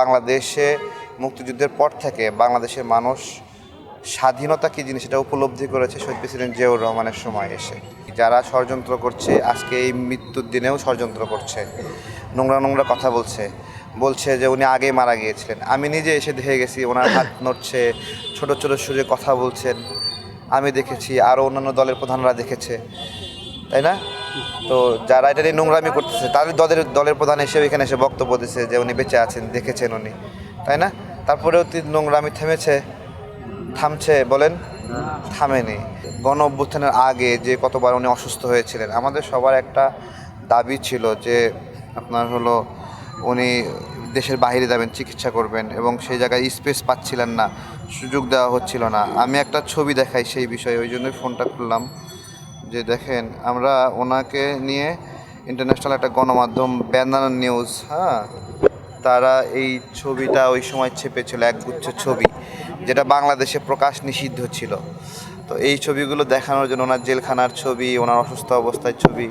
বাংলাদেশে মুক্তিযুদ্ধের পর থেকে বাংলাদেশের মানুষ স্বাধীনতা কী জিনিস সেটা উপলব্ধি করেছে শহীদ প্রেসিডেন্ট জিয়াউর রহমানের সময় এসে। যারা ষড়যন্ত্র করছে আজকে এই মৃত্যুর দিনেও ষড়যন্ত্র করছে, নোংরা নোংরা কথা বলছে যে উনি আগেই মারা গিয়েছিলেন। আমি নিজে এসে দেখে গেছি ওনার হাত নড়ছে, ছোট ছোট সুরে কথা বলছেন, আমি দেখেছি, আরও অন্যান্য দলের প্রধানরা দেখেছে, তাই না? তো যারা এটা নিয়ে নোংরামি করতেছে তাদের দলের প্রধান হিসেবে এখানে এসে বক্তব্য দিচ্ছে যে উনি বেঁচে আছেন, দেখেছেন উনি, তাই না? তারপরেও নোংরামি থামছে বলেন? থামেনি। গণ অভ্যুত্থানের আগে যে কতবার উনি অসুস্থ হয়েছিলেন, আমাদের সবার একটা দাবি ছিল যে আপনার হলো উনি দেশের বাইরে যাবেন, চিকিৎসা করবেন, এবং সেই জায়গায় স্পেস পাচ্ছিলেন না, সুযোগ দেওয়া হচ্ছিল না। আমি একটা ছবি দেখাই সেই বিষয়ে, ওই জন্যই ফোনটা খুললাম যে দেখেন আমরা ওনাকে নিয়ে ইন্টারন্যাশনাল একটা গণমাধ্যম ব্যানানা নিউজ, তারা এই ছবিটা ওই সময় ছেপেছিল, একগুচ্ছ ছবি, যেটা বাংলাদেশে প্রকাশ নিষিদ্ধ ছিল। তো এই ছবিগুলো দেখানোর জন্য, ওনার জেলখানার ছবি, ওনার অসুস্থ অবস্থায় ছবি,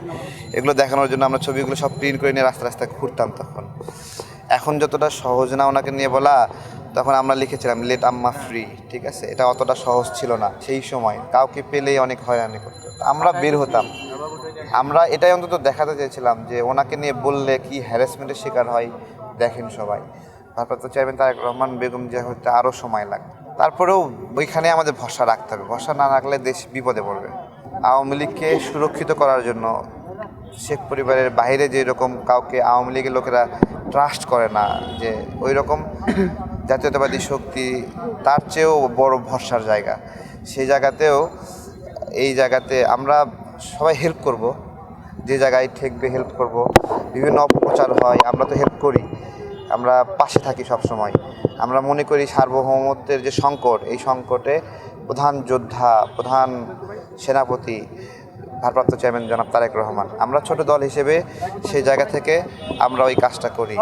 এগুলো দেখানোর জন্য আমরা ছবিগুলো সব প্রিন্ট করে নিয়ে রাস্তায় ঘুরতাম তখন। এখন যতটা সহজ না ওনাকে নিয়ে বলা, তখন আমরা লিখেছিলাম লেট আম্মা ফ্রি, ঠিক আছে? এটা অতটা সহজ ছিল না সেই সময়, কাউকে পেলেই অনেক হয়রানি করতো। আমরা বের হতাম, আমরা এটাই অন্তত দেখাতে চেয়েছিলাম যে ওনাকে নিয়ে বললে কি হ্যারাসমেন্টের শিকার হয় দেখেন সবাই। ভারপ্রাপ্ত চেয়ারম্যান তারেক রহমান বেগম জিয়া হতে আরও সময় লাগবে। তারপরেও ওইখানে আমাদের ভরসা রাখতে হবে, ভরসা না রাখলে দেশ বিপদে পড়বে। আওয়ামী লীগকে সুরক্ষিত করার জন্য শেখ পরিবারের বাইরে যেরকম কাউকে আওয়ামী লীগের লোকেরা ট্রাস্ট করে না, যে ওই রকম জাতীয়তাবাদী শক্তি তার চেয়েও বড় ভরসার জায়গা, সেই জায়গাতেও এই জায়গাতে আমরা সবাই হেল্প করব, যে জায়গায় ঠেকবে হেল্প করব। বিভিন্ন অপপ্রচার হয়, আমরা তো হেল্প করি, আমরা পাশে থাকি সব সময়। আমরা মনে করি সার্বভৌমত্বের যে সংকট, এই সংকটে প্রধান যোদ্ধা, প্রধান সেনাপতি ভারপ্রাপ্ত চেয়ারম্যান জনাব তারেক রহমান। আমরা ছোট দল হিসেবে সেই জায়গা থেকে আমরা ওই কাজটা করি।